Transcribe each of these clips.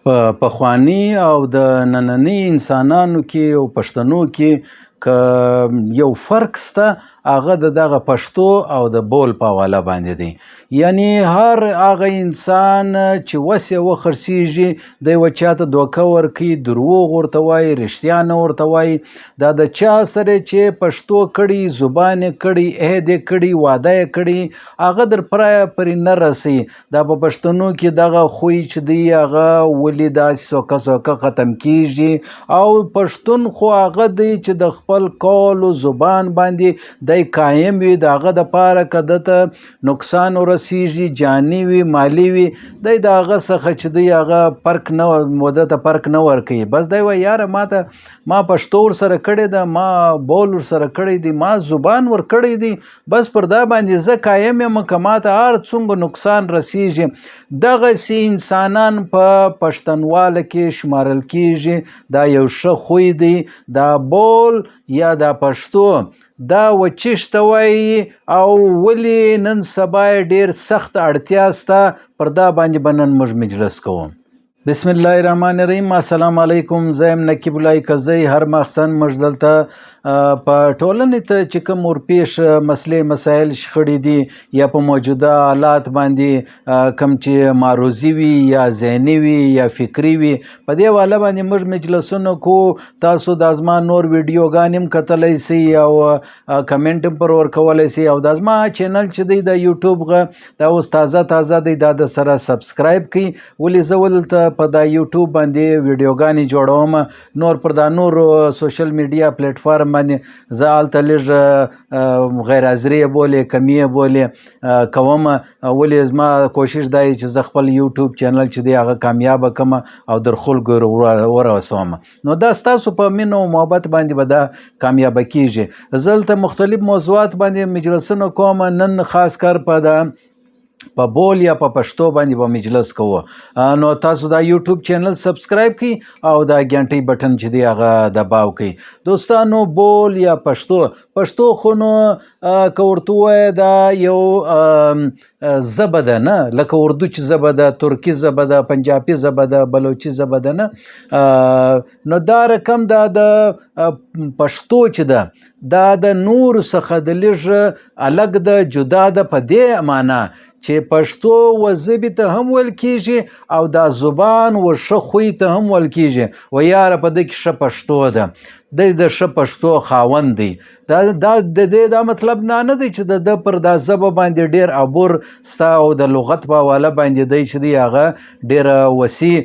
په پخواني او د ننني انسانانو کې او پښتنو کې که یو فرق شته هغه د دغه پښتو او د بول په حواله باندې دی. یعنی هر هغه انسان چې وس یې وخرڅېږي دی یوه چاته دوکه ورکوي، دروغ ورته وایي، رښتیا نه ورته وایي. دا د چا سره چې پښتو کړي، زبان یې کړي، عهد یې کړي، واده یې کړي، هغه در پرې نه رسي. دا په پښتنو کې دغه خوی چې دی هغه ولې داسې سوکه سوکه ختم کیږي او پښتون خو هغه دی چې د خپل قول او زبان باندې دی قایم وي، د هغه دپاره که ده ته نقصان ورسیږي، جاني وي، مالي وي، دی د هغه څخه چې دی هغه فرق نه ده ته فرق نه ورکوي. بس دی وایي یاره ما پښتو ورسره کړې ده، ما بول ورسره کړی دی، ما زبان ور کړی دی، بس پر دا باندې زه قایم یم، که ماته هر څومره نقصان رسیږي. دغسې انسانان په پښتنواله کې شمارل کیږي. دا یو ښه خوی دی. دا بول یا دا پښتو دا وچیش ته وایي او ولې نن سبا یې ډېر سخت اړتیا شته. پر دا باندې به نن موږ مجلس کوو. بسم الله الرحمن الرحیم. السلام علیکم. زه یم نقیب الله کرزی. هر مخصن موږ دلته په ټولنې ته چې کوم ورپېښ مسلې مسایل شخړې دي یا په موجوده حالات باندې کوم چې معروضي وي یا ذهني وي یا فکري وي، په دې حواله باندې موږ مجلسونه کوو. تاسو دا زما نور ویډیوګانې هم کتلی سئ او کمنټ هم پر ورکولی سئ. او دا زما چینل چې دی د یوټیوب دا اوس تازه دی، دا د سره سبسکرایب کړئ. ولې زه ولته په دا یوټیوب باندې ویډیوګانې جوړوم، نور پر دا نور سوشل میډیا پلیټفارم باندې زه هلته لږ غیر حاضري یې بولې، کمي یې بولې کوم. ولې زما کوشش دا وي چې زه خپل یوټیوب چینل چې دی هغه کامیابه کړم او در خلکو ورسوم. نو دا ستاسو په مینه او محبت باندې به دا کامیابه کیږي. زه دلته مختلف موضوعات باندې مجلسونه کوم. نن خاص کر په بول یا په پښتو باندې به مجلس کوو. نو تاسو دا یوټیوب چینل سبسکرایب کړئ او دا ګنټۍ بټن چې دی هغه دباو کړئ. دوستانو بول یا پښتو خو نو که ورته ووایه دا یو ژبه ده، نه لکه اردو چې ژبه ده، ترکي ژبه ده، پنجابي ژبه ده، بلوچي ژبه ده، نه. نو دا رقم دا د پښتو چې ده دا د نور څخه د لږ الګ ده، جدا ده، په دې معنا چې پښتو و ژبې ته هم ویل کیږي او دا زبان و ښه خوی ته هم ویل کیږي. و یاره په ده کې ښه پښتو ده، دی د ښه پښتو خاوند دی. دا د دې دا مطلب نه دی چې د ده پر دا ژبه باندې ډېر عبور سته او د لغت په حواله باندې دی چې دی هغه ډېره وسیع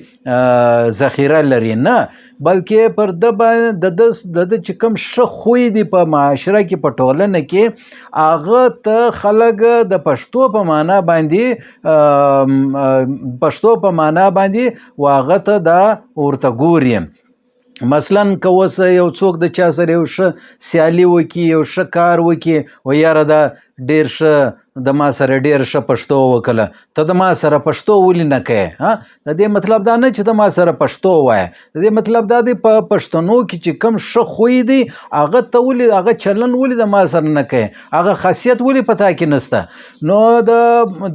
ذخیره لري، نه، بلکې پر ده باندې د ده چې کوم ښه خوی دی په معاشره کې، په ټولنه کې، هغه ته خلک د پښتو په معنا باندې و هغه ته دا ورته ګوري. مثلا که اوس یو څوک د چا سره یو ښه سیالي وکړي، یو ښه کار وکړي، و یاره دا ډېر ښه د ما سره ډېر ښه پښتو وکړه، ته د ما سره پښتو ولې نه کوې؟ د دې مطلب دا نه چې د ما سره پښتو وایه، د دې مطلب دا دی په پښتنو کې چې کوم ښه خوی دی هغه ته ولې، هغه چلن ولې د ما سره نه کوې، هغه خاصیت ولې په تا کې نشته. نو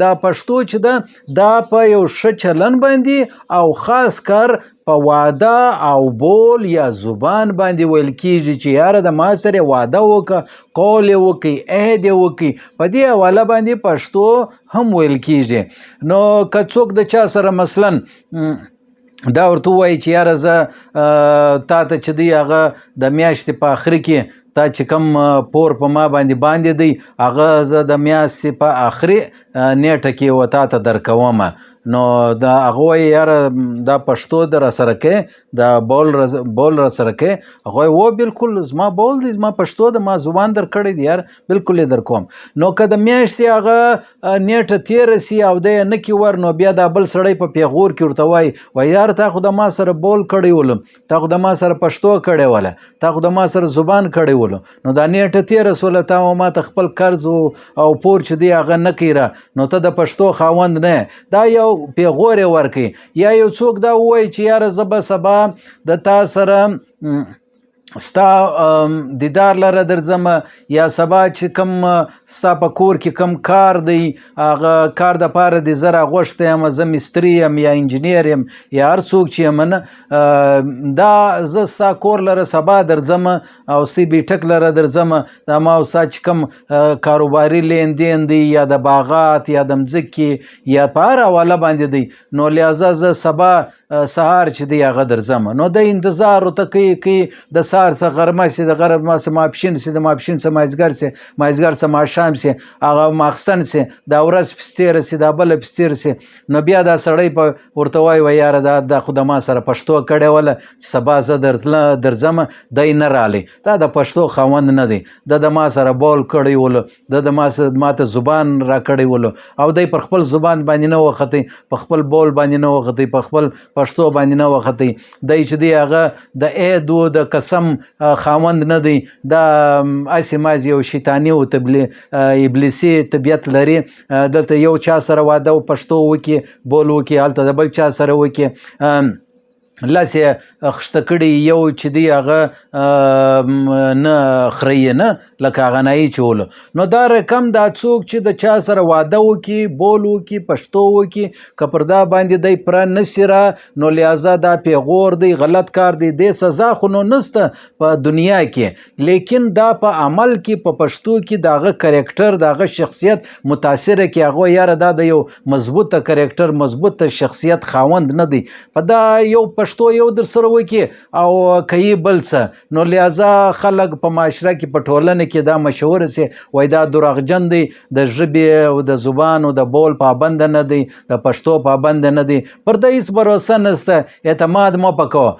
دا پښتو چې ده دا په یو ښه چلن باندې او خاص کر په واده او بول یا زبان باندې ویل کیږي چې یاره د ما سره واده وکړه، قول یې وکړي، عهد یې وکړي. په دې حواله باندې پښتو هم ویل کیږي. نو که څوک د چا سره مثلا دا ورته ووایي چې یاره زه تا ته چې دی هغه د میاشتې په آخر کې تا چې کوم پور په ما باندې دی هغه زه د میاشتې په آخري نیټه کې و تا ته درکوم. نو دا هغه وایي یاره دا پښتو د راسره کوې، دا بول راسره کوې؟ هغه وایي و بلکل زما بول دی، زما پښتو ده، ما زبان در کړی دی یار، بلکل یې در کوم. نو که د میاشتې هغه نیټه تېره سي او دی یې نه کړي ور، نو بیا دا بل سړی په پیغور کې ورته وایي یار تا خو د ما سره بول کړی ولم، تا خو د ما سره پښتو کړې وله، تا خو د ما سره زبان کړی ولو، نو دا نیټه تېره سوله، تا ما ته خپل قرض او پور چې دی هغه نه کوي را، نو ته د پښتو خاوند نه. دا یو پیغور یې ورکوي. یا یو څوک دا ووایي چې یاره زه به سبا د تا سره ستا دیدار لره درځم یا سبا چې کوم ستا په کور کې کوم کار دی هغه کار دپاره دې زه راغوښتی یم زه مستري یم یا انجینیر یم یا هر څوک چې یم نه دا زه ستا کور لره سبا درځم او ستی بیټک لره درځم دا ما او ستا چې کوم کاروباري لیندین دی یا د باغات یا د مځکې یا په هر حواله باندې دی نو لہذا زه سبا سهار چې دی هغه درځم نو د انتظار ورته کوي د سهار څه غرمه سي د غرمه څه ماپښین سي د ماپښین څه مازدیګر سي مازدیګر څه ماښام سي هغه ماخستن سي دا ورځ پسې تېره سي دا بله پسې تېره سي نو بیا دا سړی په ورته وایي وایي یاره دا خو د ما سره پښتو کړې وله چې سبا زه درځم دی نه رالی دا د پښتو خاوند نه دی د ما سره بول کړی ولو د ما ته زبان را کړی ولو او دی پر خپل زبان باندې نه وختي په خپل بول باندې نه وختي په خپل پښتو باندې نه وختي دی چې دی هغه د عید و د قسم خاوند نه دی دا هسې مازې یو شیطاني او ابلیسي طبیعت لري دلته یو چا سره واده و پښتو وکړي بول وکړي هلته د بل چا سره وکړي لاس یې خشته کړي یو چې دی هغه نه خري نه لکه هغه نایي چولو نو دا رقم دا څوک چې د چا سره واده وکړي بول وکړي پښتو وکړي که پر دا باندې دی پوره نسي را نو لہذا دا پیغور دی غلط کار دی دې سزا خو نو نسته په دنیا کې لیکن دا په عمل کې په پښتو کې د هغه کرکټر د هغه شخصیت متاثره کې هغه یاره دا د یو مضبوطه کرکټر مضبوطه شخصیت خاوند نه دی په دا یو پښتو یو در سره وکړي او کوي بل څه نو لہذا خلک په معاشره کې په ټولنه کې دا مشهوره سي وایي دا دروغجن دی د ژبې او د زبان او د بول پابند نه دی د پښتو پابند نه دی پر ده هېڅ بروسه نسته اعتماد مه پکوه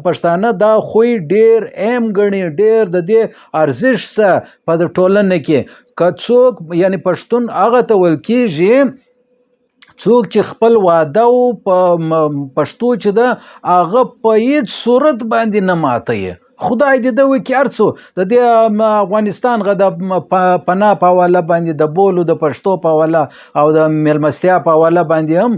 پښتانه دا خوی ډېر اهم ګڼي ډېر د دې ارزښت څه په د ټولنه کې که څوک یعنی پښتون هغه ته ویل کېږي څوک چې خپل واده او په پښتو چې ده هغه په هېڅ صورت باندې نه ماتوي خدای دې ده وکړي هر څه د دې افغانستان غه د پناه په حواله باندې د بولو د پښتو په حواله او د میلمستیا په حواله باندې هم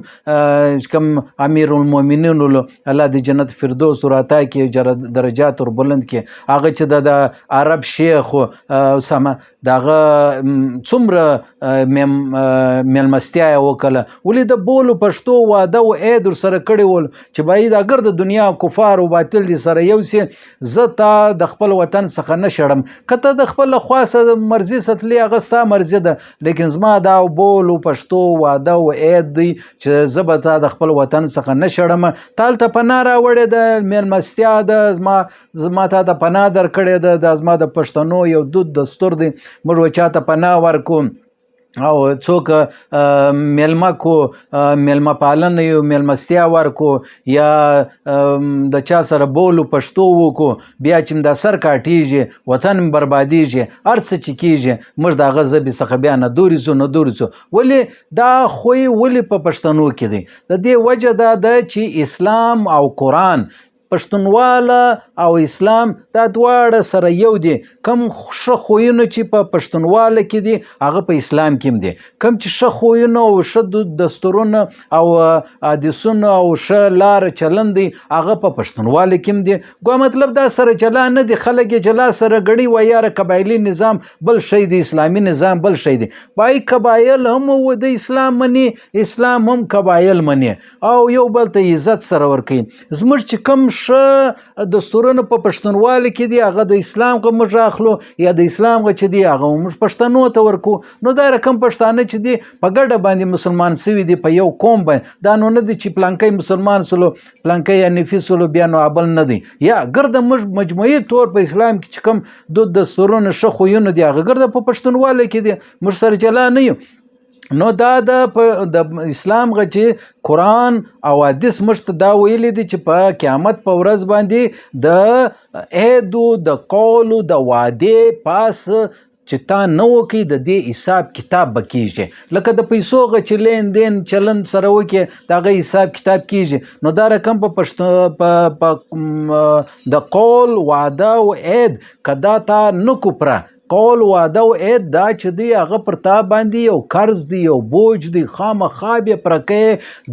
کوم امیر المؤمنین الله د جنت فردوس ورعطا کړي درجات ور بلند کړي هغه چې د عرب شیخ اسامه دغه څومره میلمستیا یې وکړله ولې د بولو پښتو واده و عید ورسره کړی ول چې باید اگر د دنیا کفار او باطل دي سره یو سي زه تا د خپل وطن څخه نه شړم که ته د خپل خاصه مرضي ستلی هغه ستا مرضي ده لیکن زما دا بول او پښتو واده او عید دی چې زه به تا د خپل وطن څخه نه شړم تا هلته پناه راوړې ده میلمستیا ده زما تا د پناه درکړې ده دا زما د پښتنو یو دود دستور دی موږ به چاته پناه ورکو او څوک میلمه کو میلمه پالنه یو میلمستیا ورکو یا د چا سره بولو پښتو وکړو بیا چې د سر کاټیږي وطن بربادیږي هر څه چې کیږي موږ د هغه ژبې څخه بیا نه دورې ځو ولې دا خوی ولې په پښتنو کې دی د دې وجه دا ده چې اسلام او قرآن پښتونواله او اسلام دا دواړه سره یو دي کم ښه خویونه چې په پښتونواله کې دي هغه په اسلام کې هم دي کم چې ښه خویونه او ښه دستورونه او حدیثونه او ښه لاره چلند دی هغه په پښتونواله کې هم دي ګویا مطلب دا سره جلا نه دي خلک یې جلا سره ګڼي وایي یاره قبایلي نظام بل شی دی اسلامي نظام بل شی دی وایي قبایل هم د اسلام مني اسلام هم قبایل مني او یو بل ته عزت سره ورکوي زموږ چې کوم ښه دستورونه په پښتونواله کې دي هغه د اسلام که موږ اخلو یا د اسلام که چې دي هغه موږ پښتنو ته ورکو نو دا رقم پښتانه چې دي په ګډه باندې مسلمان سوي دي په یو قوم باندې دا نو نه دي چې پلانکی مسلمان سلو پلانکی حنیفي سلو بیا نو ابل نه دی یا ګرده موږ مجموعي طور په اسلام کې چې کوم دود دستورونه ښه خویونه دي هغه ګرده په پښتونواله کې دي موږ سره جلا نه یو نو دا د اسلام غ چې قرآن او حدیث موږ ته دا ویلی دي چې په قیامت په ورځ باندې د عیدو د قولو د وعدې پاس چې تا نه وکړي د دې حساب کتاب به کېږي لکه د پیسو غ چې لین دین چلن سره وکړي د هغه حساب کتاب کېږي نو دا رقم په د قول وعده او عید که دا تا نه کو پوره قول واده او عید دا چې دی هغه پر تا باندې یو قرض دی یو بوج دی خامخا به پرکې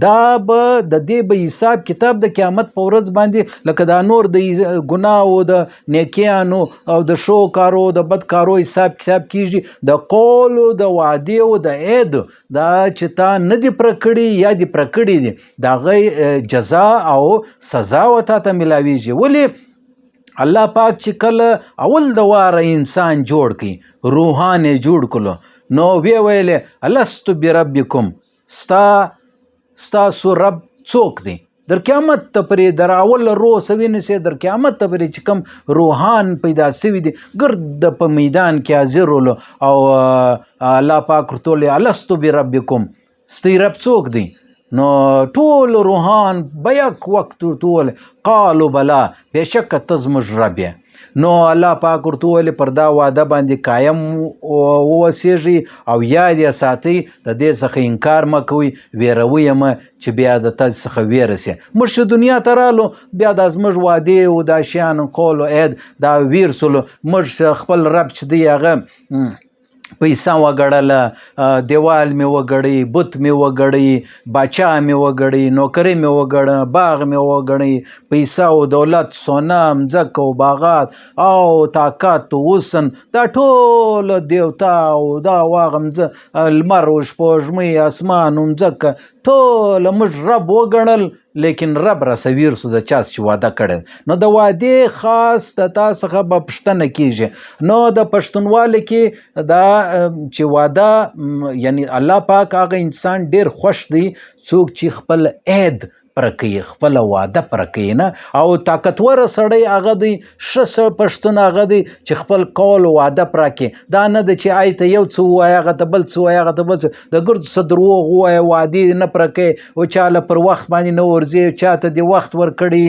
دا به د دې به حساب کتاب د قیامت په ورځ باندې لکه دا نور د ګناه او د نیکیانو او د شو کارو د بد کارو حساب کتاب کیږي د قول او د وعده او د عید دا چې تا نه دی پر کړی یا دی پر کړی دی دا غي جزا او سزا وتا ته ملاویږي. ولې الله پاک چې کله اول د واره انسان جوړ کړي روحان جوړ کړو نو وی ویلې الست بربکم ستاسو رب څوک دی در قیامت ته پرې در اول روح سوي نسي در قیامت ته پرې چې کوم روحان پیدا سوي دي ګرد په میدان کې حاضر ولو او الله پاک ورته الست بربکم ستی رب څوک دی نو ټول روحان بیک وقت ټول قالو بلا بشک ته زموږ رب یې نو الله پاک ورته ویلې پر دا واده باندې قایم اوسیږي او یاد یې ساتئ د دې څخه انکار مه کوئ ویروئ یې مه چې بیا د تاسې څخه ویره سي. موږ چې دنیا ته رالو بیا دا زموږ وعدې او دا شیان قول و عید دا ویر سولو موږ خپل رب چې دی هغه پیسه وګړله دیوال مې وګړی بت مې وګړی باچا مې وګړی نوکري مې وګړه باغ مې وګړی پیسه او دولت سونا مځکه او باغات او طاقت او وسن دا ټول دیوتا او دا واغه لمر او سپوږمۍ اسمان او مځکه ټول موږ رب وګڼل لیکن رب را سویر سو د چاس چې واده کړی نو د وعدې خاص د تا څخه به پوښتنه کیږي. نو د پښتونوالي کې دا چې واده یعنی الله پاک هغه انسان ډیر خوش دی څوک چې خپل عید پرکوي خپل واده پرکوي نه او طاقتور سړی هغه دی ښه پښتون هغه دی چې خپل قول واده پرکړي دا نه د چې آی ته یو څه ووایه هغه ته بل څه ووایه هغه ته بل څه د ګردو څه دروغ ووایه وعدې نه پرکوي او چاله پر وخت باندې نه ورځي چاته دې وخت ورکړي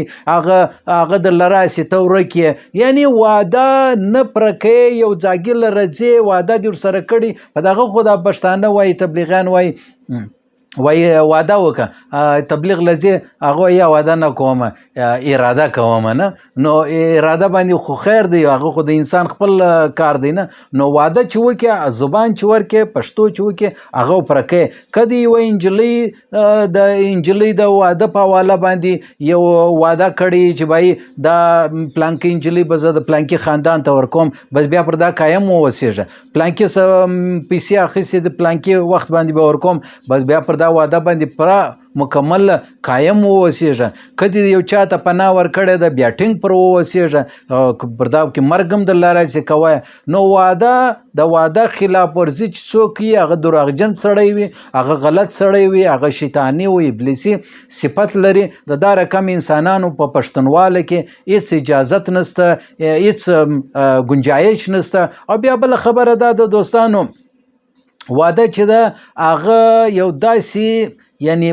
هغه درله راسي ته ورکې یعنی واده نه پرکوي یو ځاګي له راځي واده دې ورسره کړي په دغه خو دا پښتانه وایي تبلیغیان وایي واده وکړه تبلیغ لځي هغه یا واده نه کوم اراده کوم نه نو اراده باندې خو خیر دی هغه خو د انسان خپل کار دی نه نو واده چې وکړي زبان چې ورکړي پښتو چې وکړي هغه پرکې کدی یو انجلۍ د واده په حواله باندې یو واده کړي چې بای دا پلانکي انجلۍ به زه د پلانکي خاندان ته ورکوم بس بیا پر دا قایم اوسېږه پلانکي پیسې اخیستې د پلانکي وخت باندې به ورکوم بس بیا پر دا واده باندې پوره مکمل قایم اوسېږه کدی یو چاته پناه ورکړی ده بیا ټینګ پر اوسېږه پر دا کې مرګ هم درله راسي کوی نو واده د واده خلاف ورزي چې څوک وي هغه دروغجن سړی وي هغه غلط سړی وي هغه شیطاني او ابلیسي صفت لري د دا رقم انسانانو په پښتونواله کې هیڅ اجازت نسته هیڅ گنجایش نسته. او بیا بله خبره ده د دوستانو واده چې ده هغه یو داسې یعنی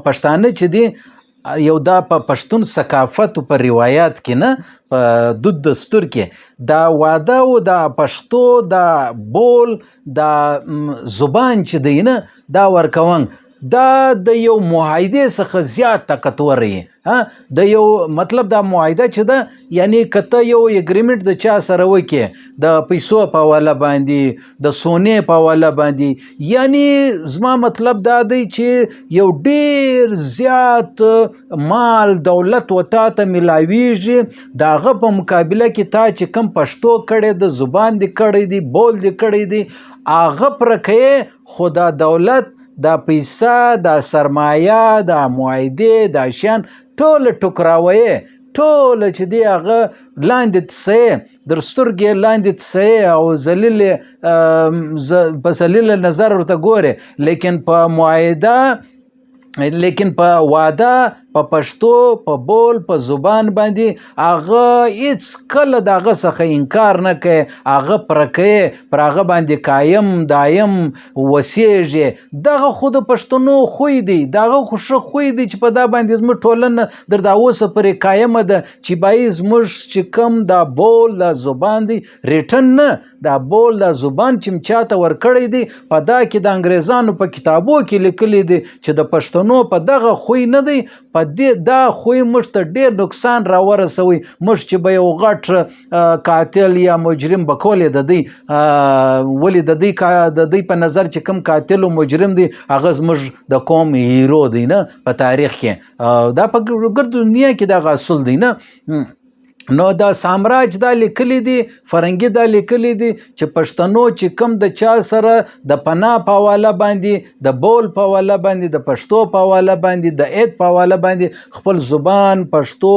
پښتانه چې دی یو دا په پښتون ثقافت او په روایات کې نه په دود دستور کې دا واده او دا پښتو دا بول دا زبان چې دی نه دا ورکوون دا د یو معاهدې څخه زیات طاقتور وي د یو مطلب دا معاهده چې ده یعنی کته یو اګریمنټ د چا سره وکړي د پیسو په حواله باندې د سونې په حواله باندې یعنی زما مطلب دا دی چې یو ډیر زیات مال دولت وتا ته ملاویږي د هغه په مقابله کې تا چې کم پښتو کړی د زبان دی کړی دی بول دی کړی دی هغه پرکې خو دا دولت دا پیسه دا سرمایه دا معاهدې دا شیان ټول ټوکراوي ټول چې دی هغه لاندې تسې در سترګې لاندې تسې او ذلیل په ذلیل نظر ورته ګورې لیکن په معاهده لیکن په واده په پښتو په بول په زبان باندې هغه هیڅ کله د هغه څخه انکار نه کوي هغه پرکوي پر هغه باندې قایم دایم وسیږي دغه خو د پښتنو خوی دی دغه خو ښه خوی دی چې په دا باندې زموږ ټولنه در دا اوسه پرې قایمه ده چې باید زموږ چې کم دا بول دا زبان دی ریټن نه دا بول دا زبان چې چاته ورکړی دی په دا کې د انګریزانو په کتابو کې لیکلی دی چې د پښتنو په دغه خوی نه دی په دا خوی موږ ته ډېر نقصان راورسوي. موږ چې به یو غټ قاتل یا مجرم به کولې د دوی ولې د دوی په نظر چې کوم قاتل و مجرم دی هغه زموږ د قوم هیرو دی نه په تاریخ کې. دا په ګرد دنیا کې دغه اصول دی نه. نو دا سامراج دا لیکلی دی، فرنګي دا لیکلی دی چې پښتنو چې کوم د چا سره د پناه په حواله باندې، د بول په حواله باندې، د پښتو په حواله باندې، د عید په حواله باندې خپل زبان پښتو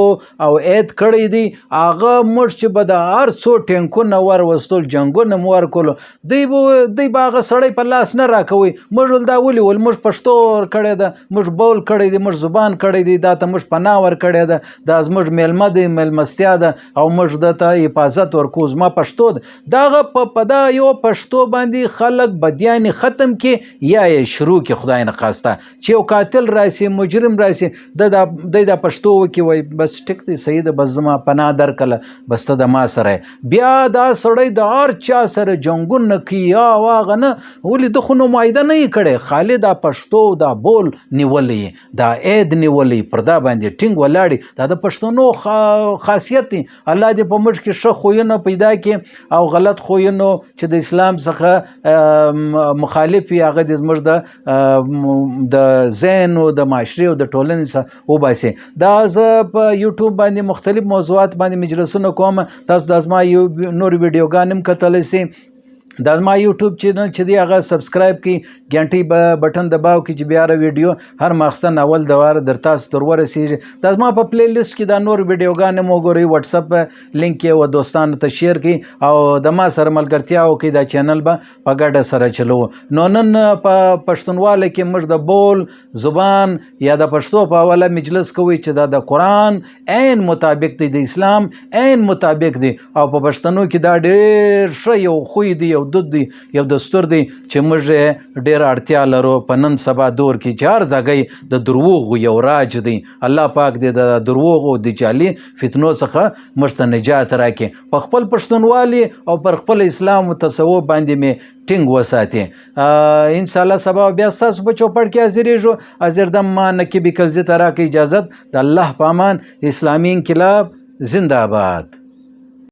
او عید کړی دی، هغه موږ چې به د هر څو ټینکونه ور وستل، جنګونه مو ورکولو، دوی به هغه سړی په لاس نه راکوي. موږ ول دا ولې ول موږ پښتو کړی ده، موږ بول کړی دی، موږ زبان کړی دی، دا ته موږ پناه ور کړی ده، دا زموږ میلمه دی، میلمستیا او موږ دته حفاظت ورکو، زما پښتو ده. دغه په دا یو پښتو باندې خلک بدیان ختم کې یا یې شروع کې خدای نه خواسته چې یو قاتل راسي، مجرم راسي، د پښتو وکي وای بس ټیک دی صحیح ده، بس زما پناه درکړه، بس ته د ما سره بیا دا سړی د هر چا سره جنګونه کوي یا واغه نه. ولې د خو نو معاهده نه یې کړی، خالي دا پښتو دا بول نیولی، دا عید نیولی، پر دا باندې ټینګ ولاړي. دا د پښتنو خاصیت دی. الله دې په موږ کې ښه خویونه پیدا کړي او غلط خویونو چې د اسلام څخه مخالف وي هغه دې زموږ د ذهن او د معاشرې او د ټولنې څخه وباسي. دا زه په یوټیوب باندې مختلف موضوعات باندې مجلسونه کوم، تاسو د زما نور ویډیوګان هم کتلی سئ. دا زما یوټیوب چینل چې دی هغه سبسکرایب کړئ، ګنټۍ بټن دباو کړئ چې بیا ویډیو هر ماخستن اول د واره در تاسو تر ورسیږي. دا زما په پلی لیست کې دا نور ویډیوګان هم وګورئ، واتساپ لینک یې و دوستانو ته شیر کړئ او د ما سره ملګرتیا وکړئ. دا چینل به په ګډه سره چلو. نو نن په پښتونواله کې موږ د بول زبان یا د پښتو په حواله مجلس کوي چې دا د قرآن عین مطابق دی، د اسلام عین مطابق دی او په پښتنو کې دا ډېر ښه یو خوی دی، یو دود دی، یو دستور دی چې موږ یې ډېر اړتیا لرو په نن سبا دور کې چې هر ځای د دروغو یو راج دی. الله پاک دې د دروغو د جعلي فتنو څخه موږ ته نجات راکړي. په خپل پښتونوالي او پر خپل اسلام او تصوف باندې مې ټینګ وساتي. انشاءالله سبا بیا ستاسو په چوپړ کې حاضرېږو. حاضر دم ما نقیب کلزي ته راکړئ اجازت. د الله په امان. اسلامي انقلاب زنده باد.